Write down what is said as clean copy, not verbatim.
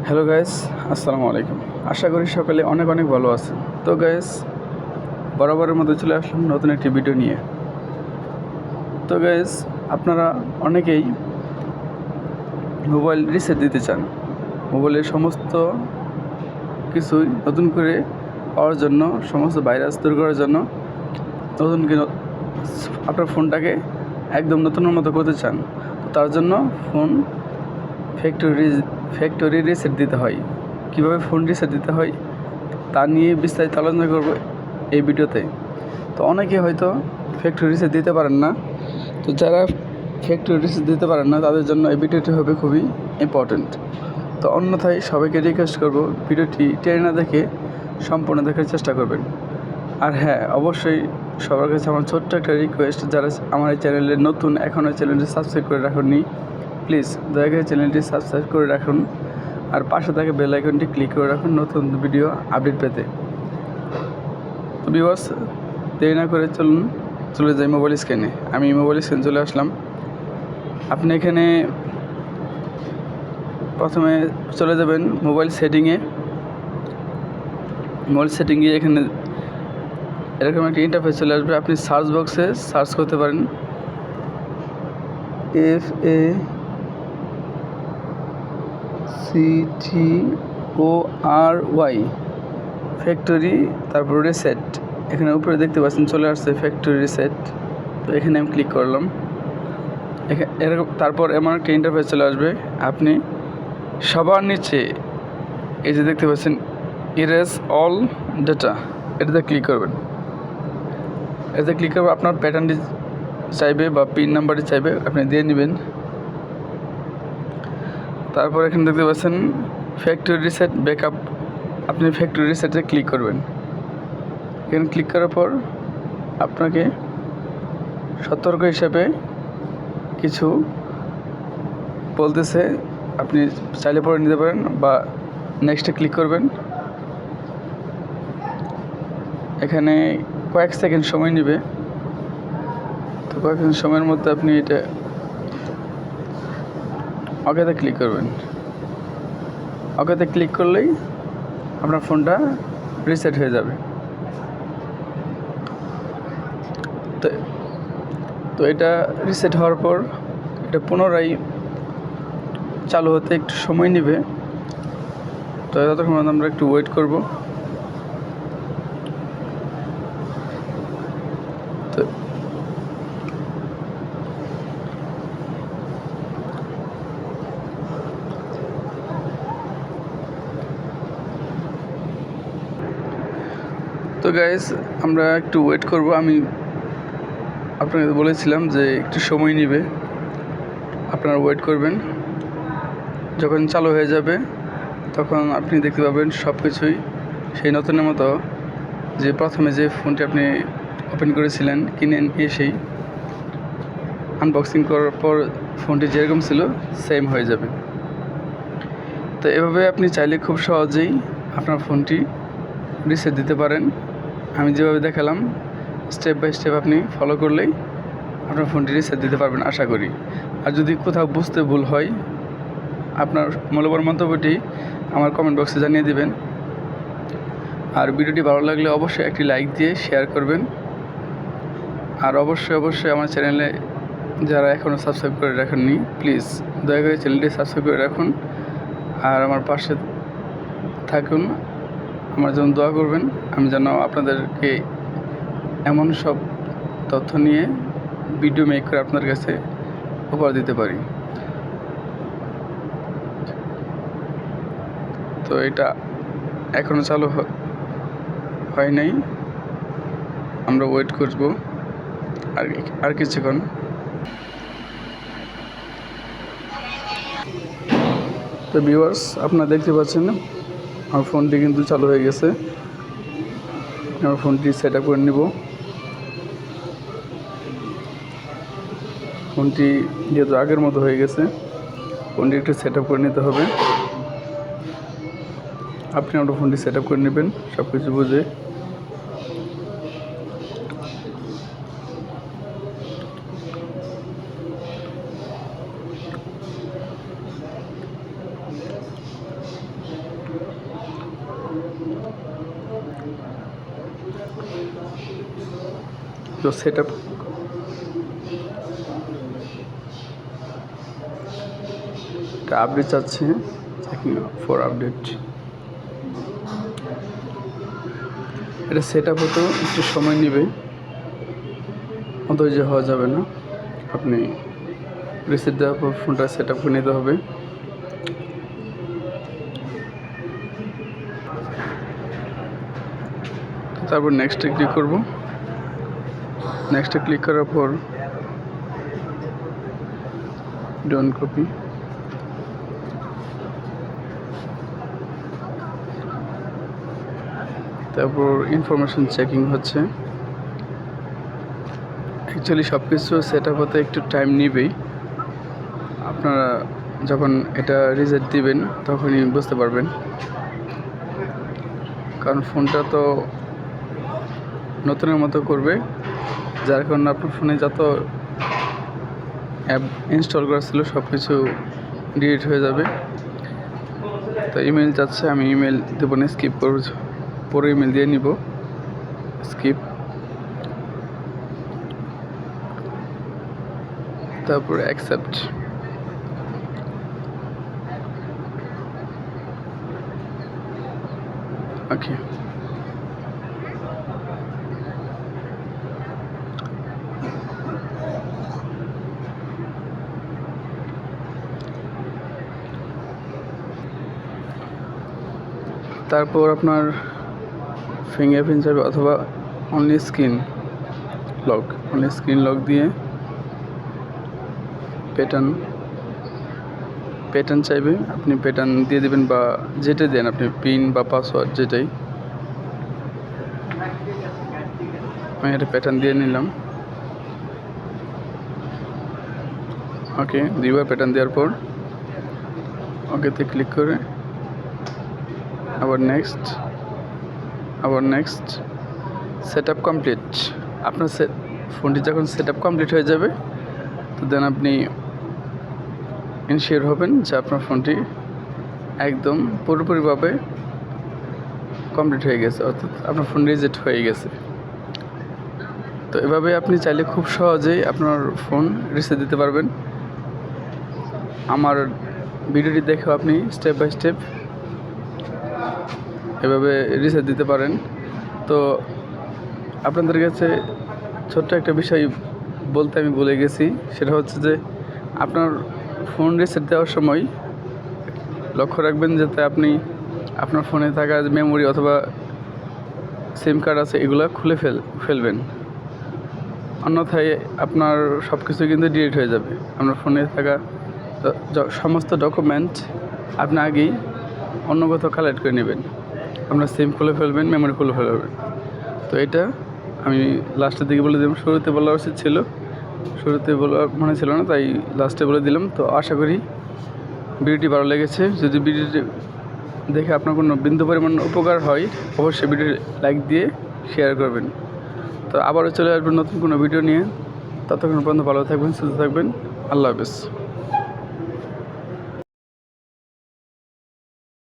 Hello guys, আসসালামু আলাইকুম। আশা করি সকালে অনেক অনেক ভালো আছেন। তো গাইস, বরাবরের মধ্যে চলে আসলাম নতুন একটি ভিডিও নিয়ে। তো গাইস, আপনারা অনেকেই মোবাইল রিসেট দিতে চান। মোবাইলের সমস্ত কিছুই নতুন করে পাওয়ার জন্য, সমস্ত ভাইরাস দূর করার জন্য নতুন আপনার ফোনটাকে একদম নতুনের মতো করতে চান। তো তার জন্য ফোন ফ্যাক্টরি রিসেট দিতে হয়। কীভাবে ফোন রিসেট দিতে হয় তা নিয়ে বিস্তারিত আলোচনা করব এই ভিডিওতে। তো অনেকে হয়তো ফ্যাক্টরি রিসেট দিতে পারেন না। তো যারা ফ্যাক্টরি রিসেট দিতে পারেন না তাদের জন্য এই ভিডিওটি হবে খুবই ইম্পর্ট্যান্ট। তো অন্যথায় সবাইকে রিকোয়েস্ট করব, ভিডিওটি টেনে না দেখে সম্পূর্ণ দেখার চেষ্টা করবেন। আর হ্যাঁ, অবশ্যই সবার কাছে আমার ছোট্ট একটা রিকোয়েস্ট, যারা আমার এই চ্যানেলে নতুন, এখনও চ্যানেলটি সাবস্ক্রাইব করে রাখুননি, প্লিজ দয়া করে চ্যানেলটি সাবস্ক্রাইব করে রাখুন আর পাশে থাকা বেল আইকনটি ক্লিক করে রাখুন নতুন ভিডিও আপডেট পেতে। তো ভিউয়ার্স, দেরি না করে চলে যাই মোবাইল স্ক্রিনে। আমি মোবাইল স্ক্রিনে চলে আসলাম। আপনি এখানে প্রথমে চলে যাবেন মোবাইল সেটিংয়ে। এখানে এরকম একটা ইন্টারফেস চলে আসবে। আপনি সার্চ বক্সে সার্চ করতে পারেন FACTORY ফ্যাক্টরি, তারপর রিসেট। এখানে উপরে দেখতে পাচ্ছেন চলে আসছে ফ্যাক্টরি রিসেট। তো এখানে আমি ক্লিক করলাম। এরকম তারপর এমন একটা ইন্টারফেস চলে আসবে। আপনি সবার নিচে এই যে দেখতে পাচ্ছেন ইরেজ অল ডেটা, এটাতে ক্লিক করবেন। আপনার প্যাটার্নটি চাইবে বা পিন নাম্বারটি চাইবে, আপনি দিয়ে নেবেন। তারপর এখানে দেখতে পাচ্ছেন ফ্যাক্টরি রিসেট ব্যাকআপ, আপনি ফ্যাক্টরি রিসেটে ক্লিক করবেন। এখানে ক্লিক করার পর আপনাকে সতর্ক হিসাবে কিছু বলতেছে, আপনি চাইলে পরে নিতে পারেন বা নেক্সটে ক্লিক করবেন। এখানে কয়েক সেকেন্ড সময় নেবে। তো কয়েক সেকেন্ড সময়ের মধ্যে আপনি এটা ওকেতে ক্লিক করবেন। ওকেতে ক্লিক করলেই আপনার ফোনটা রিসেট হয়ে যাবে। তো এটা রিসেট হওয়ার পর এটা পুনরায় চালু হতে একটু সময় নেবে। তো ততক্ষণ আমরা একটু ওয়েট করব। তো গাইস, আমরা একটু ওয়েট করব। আমি আপনাকে বলেছিলাম যে একটু সময় নেবে, আপনারা ওয়েট করবেন। যখন চালু হয়ে যাবে তখন আপনি দেখতে পাবেন সব কিছুই সেই নতুনের মতো, যে প্রথমে যে ফোনটি আপনি ওপেন করেছিলেন কিনে এসেই আনবক্সিং করার পর ফোনটি যেরকম ছিল সেম হয়ে যাবে। তো এভাবে আপনি চাইলে খুব সহজেই আপনার ফোনটি রিসেট দিতে পারেন। আমি যেভাবে দেখালাম স্টেপ বাই স্টেপ আপনি ফলো করলেই আপনার ফোনটি রিসেট দিতে পারবেন আশা করি। আর যদি কোথাও বুঝতে ভুল হয়, আপনার মূল্যবান মন্তব্যটি আমার কমেন্ট বক্সে জানিয়ে দেবেন। আর ভিডিওটি ভালো লাগলে অবশ্যই একটি লাইক দিয়ে শেয়ার করবেন। আর অবশ্যই আমার চ্যানেলে যারা এখনও সাবস্ক্রাইব করে রাখেননি, প্লিজ দয়া করে চ্যানেলটি সাবস্ক্রাইব করে রাখুন আর আমার পাশে থাকুন। আমার জন্য দোয়া করবেন, আমি যেন আপনাদেরকে এমন সব তথ্য নিয়ে ভিডিও মেক করে আপনার কাছে উপহার দিতে পারি। তো এটা এখনও চালু হয় নাই, আমরা ওয়েট করব আর কিছুক্ষণ। তো ভিউয়ার্স, আপনারা দেখতে পাচ্ছেন আমার ফোনটি কিন্তু চালু হয়ে গেছে। আমার ফোনটি সেট আপ করে নেব। ফোনটি যেহেতু আগের মতো হয়ে গেছে, ফোনটি একটু সেট আপ করে নিতে হবে। আপনি আপনার ফোনটি সেট আপ করে নেবেন সব কিছু বুঝে। তো সেট আপ আপডেট চাচ্ছে, চেকিং ফর আপডেট। এটা সেট আপ হতেও একটু সময় নেবে, অধৈর্য হওয়া যাবে না। আপনি রিসেট দেওয়ার পর ফোনটা সেট আপ করে নিতে হবে। তারপর নেক্সটে ক্লিক করব। নেক্সটে ক্লিক করার পর ডন কপি, তারপর ইনফরমেশন চেকিং হচ্ছে। অ্যাকচুয়ালি সব কিছু সেট আপ হতে একটু টাইম নেবেই। আপনারা যখন এটা রিসেট দিবেন তখনই বুঝতে পারবেন, কারণ ফোনটা তো নতুনের মতো করবে, যার কারণে আপনার ফোনে যত অ্যাপ ইনস্টল করা ছিল সব কিছু ডিলিট হয়ে যাবে। তো ইমেল যাচ্ছে, আমি ইমেল দেবো না, স্কিপ করব, পরে ইমেল দিয়ে নিব, স্কিপ। তারপর অ্যাকসেপ্ট। ওকে, তারপর আপনার ফিঙ্গারপ্রিন্ট যাবে অথবা অনলি স্ক্রিন লক দিয়ে প্যাটার্ন চাইবে, আপনি প্যাটার্ন দিয়ে দেবেন বা যেটা দেন আপনি, পিন বা পাসওয়ার্ড যেটাই। আমি একটা প্যাটার্ন দিয়ে নিলাম। ওকে, দুইবার প্যাটার্ন দেওয়ার পর ওকেতে ক্লিক করে আবার নেক্সট সেট আপ কমপ্লিট। আপনার ফোনটি যখন সেট আপ কমপ্লিট হয়ে যাবে তো দেন আপনি ইনশিওর হবেন যে আপনার ফোনটি একদম পুরোপুরিভাবে কমপ্লিট হয়ে গেছে, অর্থাৎ আপনার ফোন রিজেট হয়ে গেছে। তো এভাবে আপনি চাইলে খুব সহজেই আপনার ফোন রিসেট দিতে পারবেন। আমার ভিডিওটি দেখেও আপনি স্টেপ বাই স্টেপ এভাবে রিসেট দিতে পারেন। তো আপনাদের কাছে ছোট্ট একটা বিষয় বলতে আমি ভুলে গেছি, সেটা হচ্ছে যে আপনার ফোন রিসেট দেওয়ার সময় লক্ষ্য রাখবেন যাতে আপনি আপনার ফোনে থাকা মেমোরি অথবা সিম কার্ড আছে এগুলো খুলে ফেলবেন, অন্যথায় আপনার সব কিছু কিন্তু ডিলিট হয়ে যাবে। আপনার ফোনে থাকা সমস্ত ডকুমেন্ট আপনি আগেই অন্য কোথাও কালেক্ট করে নেবেন, আপনার সিম খুলে ফেলবেন, মেমোরি খুলে ফেলবেন। তো এটা আমি লাস্টের দিকে বলে দিলাম, শুরুতে বলা উচিত ছিল, শুরুতে বলা মনে ছিল না, তাই লাস্টে বলে দিলাম। তো আশা করি ভিডিওটি ভালো লেগেছে। যদি ভিডিওটি দেখে আপনার কোনো বিন্দু পরিমাণ উপকার হয় অবশ্যই ভিডিও লাইক দিয়ে শেয়ার করবেন। তো আবারও চলে আসবেন নতুন কোনো ভিডিও নিয়ে। ততক্ষণ পর্যন্ত ভালো থাকবেন, সুস্থ থাকবেন। আল্লাহ হাফেজ।